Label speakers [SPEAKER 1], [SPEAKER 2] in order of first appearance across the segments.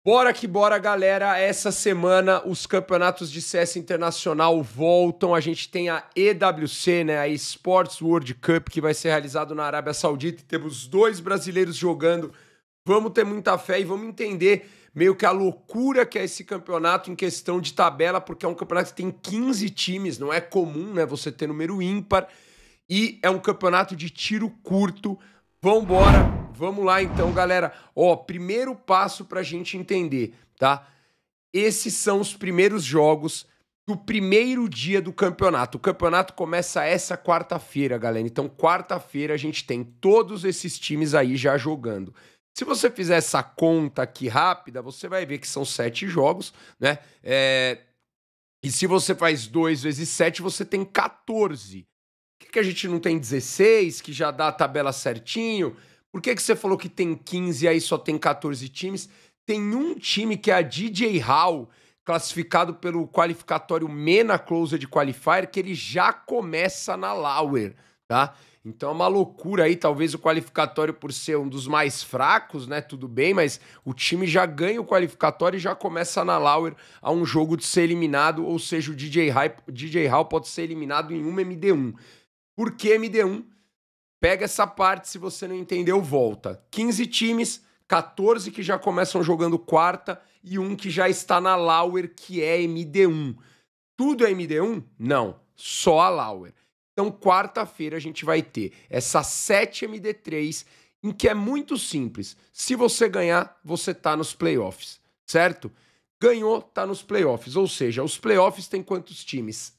[SPEAKER 1] Bora que bora, galera. Essa semana os campeonatos de CS internacional voltam. A gente tem a EWC, né, a Esports World Cup, que vai ser realizado na Arábia Saudita. E temos 2 brasileiros jogando. Vamos ter muita fé e vamos entender meio que a loucura que é esse campeonato em questão de tabela, porque é um campeonato que tem 15 times, não é comum, né, você ter número ímpar. E é um campeonato de tiro curto. Vambora, vamos lá então, galera. Ó, primeiro passo pra gente entender, tá? Esses são os primeiros jogos do primeiro dia do campeonato. O campeonato começa essa quarta-feira, galera. Então, quarta-feira a gente tem todos esses times aí já jogando. Se você fizer essa conta aqui rápida, você vai ver que são 7 jogos, né? E se você faz 2 vezes 7, você tem 14. Por que a gente não tem 16, que já dá a tabela certinho? Por que você falou que tem 15 e aí só tem 14 times? Tem um time que é a DJ Hall, classificado pelo qualificatório MENA Closed Qualifier, que ele já começa na Lauer, tá? Então é uma loucura aí, talvez o qualificatório por ser um dos mais fracos, né? Tudo bem, mas o time já ganha o qualificatório e já começa na Lauer a um jogo de ser eliminado, ou seja, o DJ Hall pode ser eliminado em uma MD1. Por que MD1? Pega essa parte, se você não entendeu, volta. 15 times, 14 que já começam jogando quarta e um que já está na Lauer, que é MD1. Tudo é MD1? Não, só a Lauer. Então, quarta-feira a gente vai ter essa 7 MD3, em que é muito simples. Se você ganhar, você tá nos playoffs, certo? Ganhou, tá nos playoffs. Ou seja, os playoffs tem quantos times?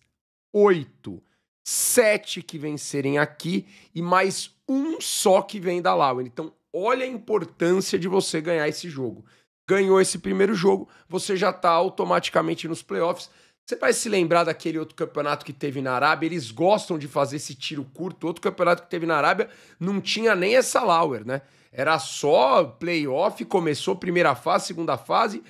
[SPEAKER 1] 8. 7 que vencerem aqui e mais um só que vem da Lauer. Então, olha a importância de você ganhar esse jogo. Ganhou esse primeiro jogo, você já está automaticamente nos playoffs. Você vai se lembrar daquele outro campeonato que teve na Arábia, eles gostam de fazer esse tiro curto. Outro campeonato que teve na Arábia não tinha nem essa Lauer, né? Era só playoff, começou primeira fase, segunda fase,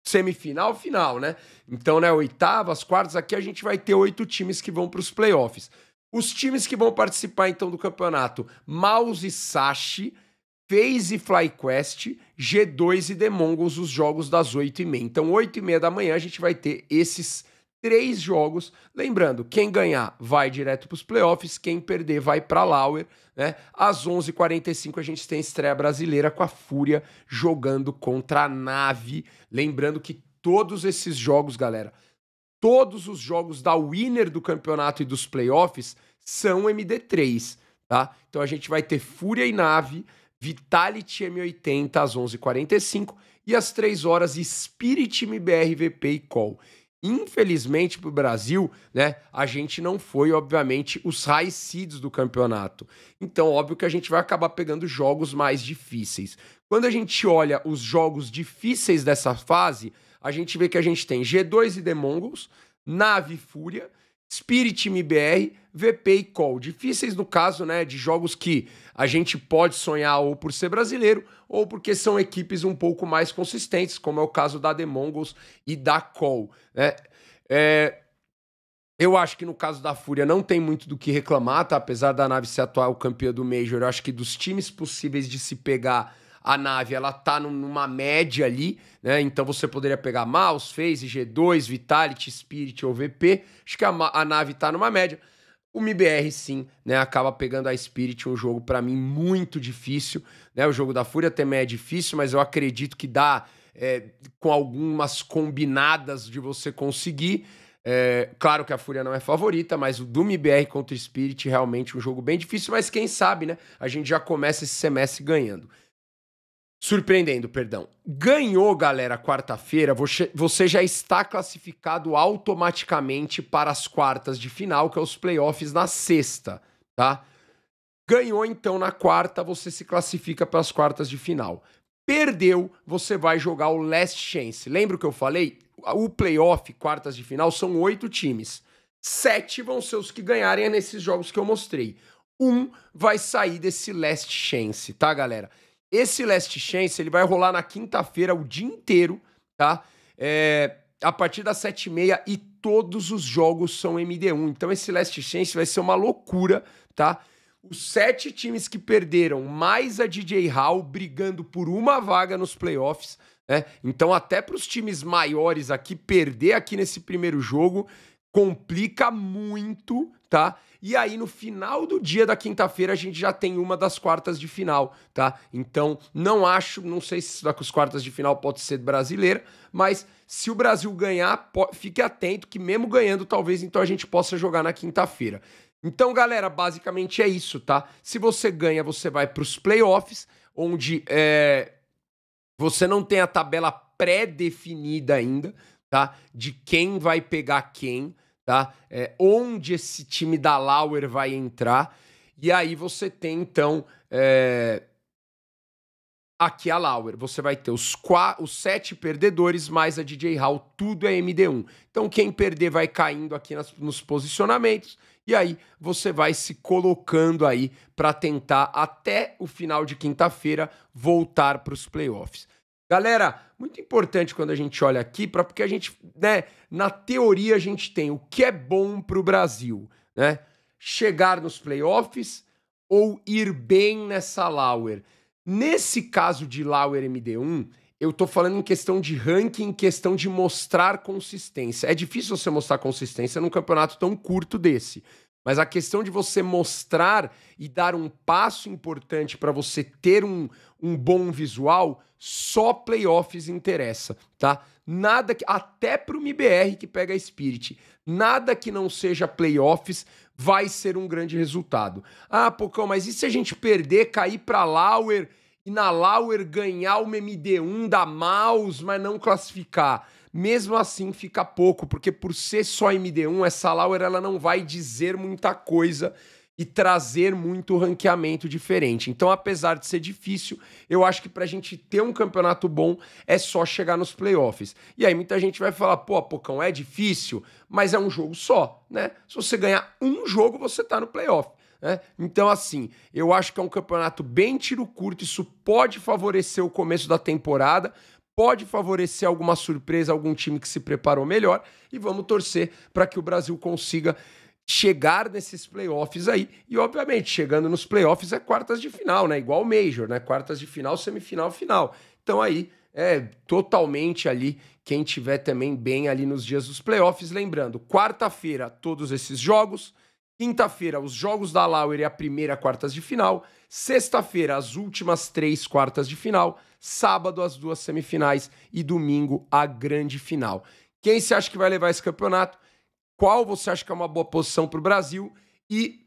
[SPEAKER 1] semifinal, final, né? Então, né, oitavas, quartas, aqui a gente vai ter 8 times que vão para os playoffs. Os times que vão participar, então, do campeonato: Mouse e Sashi, FaZe e FlyQuest, G2 e The Mongols, os jogos das 8h30. Então, 8h30 da manhã, a gente vai ter esses 3 jogos. Lembrando, quem ganhar vai direto para os playoffs, quem perder vai para a Lauer, né? Às 11h45 a gente tem estreia brasileira com a Fúria jogando contra a Nave. Lembrando que todos esses jogos, galera, todos os jogos da winner do campeonato e dos playoffs são MD3, tá? Então a gente vai ter Fúria e Nave, Vitality M80 às 11h45 e às 3 horas Spirit MBR, VP e Call. Infelizmente para o Brasil, né, a gente não foi, obviamente, os high seeds do campeonato. Então, óbvio que a gente vai acabar pegando jogos mais difíceis. Quando a gente olha os jogos difíceis dessa fase, a gente vê que a gente tem G2 e The Mongols, Nave e Fúria, Spirit MBR, VP e Call. Difíceis no caso, né, de jogos que a gente pode sonhar ou por ser brasileiro ou porque são equipes um pouco mais consistentes, como é o caso da The Mongols e da Call, né? Eu acho que no caso da Fúria não tem muito do que reclamar, tá? Apesar da Nave ser atual campeã do Major, eu acho que dos times possíveis de se pegar, a Nave, ela tá numa média ali, né? Então você poderia pegar Mouse, FaZe, G2, Vitality, Spirit ou VP. Acho que a Nave tá numa média. O MBR, sim, né? Acaba pegando a Spirit, um jogo para mim muito difícil, né? O jogo da Fúria também é difícil, mas eu acredito que dá com algumas combinadas de você conseguir. Claro que a Fúria não é favorita, mas o do MBR contra o Spirit realmente um jogo bem difícil, mas quem sabe, né? A gente já começa esse semestre ganhando. Surpreendendo, perdão. Ganhou, galera, quarta-feira, você já está classificado automaticamente para as quartas de final, que é os playoffs na sexta, tá? Ganhou, então, na quarta, você se classifica para as quartas de final. Perdeu, você vai jogar o Last Chance. Lembra o que eu falei? O playoff, quartas de final, são 8 times. 7 vão ser os que ganharem nesses jogos que eu mostrei. Um vai sair desse Last Chance, tá, galera? Esse Last Chance, ele vai rolar na quinta-feira o dia inteiro, tá? A partir das 7h30 e todos os jogos são MD1. Então esse Last Chance vai ser uma loucura, tá? Os 7 times que perderam, mais a DJ Hall, brigando por uma vaga nos playoffs, né? Então, até para os times maiores aqui, perder aqui nesse primeiro jogo complica muito, tá? E aí, no final do dia da quinta-feira, a gente já tem uma das quartas de final, tá? Então, não sei se das quartas de final pode ser brasileira, mas se o Brasil ganhar, fique atento que mesmo ganhando, talvez então a gente possa jogar na quinta-feira. Então, galera, basicamente é isso, tá? Se você ganha, você vai para os playoffs, onde você não tem a tabela pré-definida ainda, tá? De quem vai pegar quem, tá? Onde esse time da Lauer vai entrar. E aí você tem, então, aqui a Lauer. Você vai ter os 7 perdedores mais a DJ Hall, tudo é MD1. Então quem perder vai caindo aqui nos posicionamentos. E aí você vai se colocando aí para tentar, até o final de quinta-feira, voltar para os playoffs. Galera, muito importante quando a gente olha aqui, porque a gente, né, na teoria a gente tem o que é bom para o Brasil, né? Chegar nos playoffs ou ir bem nessa Lauer. Nesse caso de Lauer MD1, eu tô falando em questão de ranking, em questão de mostrar consistência. É difícil você mostrar consistência num campeonato tão curto desse. Mas a questão de você mostrar e dar um passo importante para você ter um bom visual, só playoffs interessa, tá? Nada que, até pro MBR que pega a Spirit, nada que não seja playoffs vai ser um grande resultado. Ah, Pocão, mas e se a gente perder, cair pra Lauer e na Lauer ganhar uma MD1 da Mouse, mas não classificar? Mesmo assim fica pouco, porque por ser só MD1, essa Lauer ela não vai dizer muita coisa e trazer muito ranqueamento diferente. Então, apesar de ser difícil, eu acho que pra gente ter um campeonato bom é só chegar nos playoffs. E aí muita gente vai falar, pô, Pocão, é difícil, mas é um jogo só, né? Se você ganhar um jogo, você tá no playoff. Né? Então, assim, eu acho que é um campeonato bem tiro curto, isso pode favorecer o começo da temporada, pode favorecer alguma surpresa, algum time que se preparou melhor, e vamos torcer para que o Brasil consiga chegar nesses playoffs aí. E, obviamente, chegando nos playoffs é quartas de final, né? Igual o Major, né? Quartas de final, semifinal, final. Então aí é totalmente ali quem tiver também bem ali nos dias dos playoffs. Lembrando, quarta-feira, todos esses jogos. Quinta-feira, os jogos da Lauer e a primeira quartas de final. Sexta-feira, as últimas 3 quartas de final. Sábado, as 2 semifinais. E domingo, a grande final. Quem você acha que vai levar esse campeonato? Qual você acha que é uma boa posição para o Brasil? E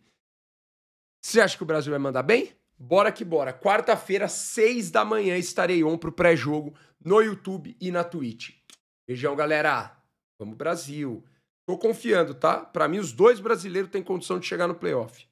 [SPEAKER 1] você acha que o Brasil vai mandar bem? Bora que bora. Quarta-feira, 6 da manhã, estarei on pro pré-jogo no YouTube e na Twitch. Beijão, galera. Vamos, Brasil. Tô confiando, tá? Para mim, os 2 brasileiros têm condição de chegar no playoff.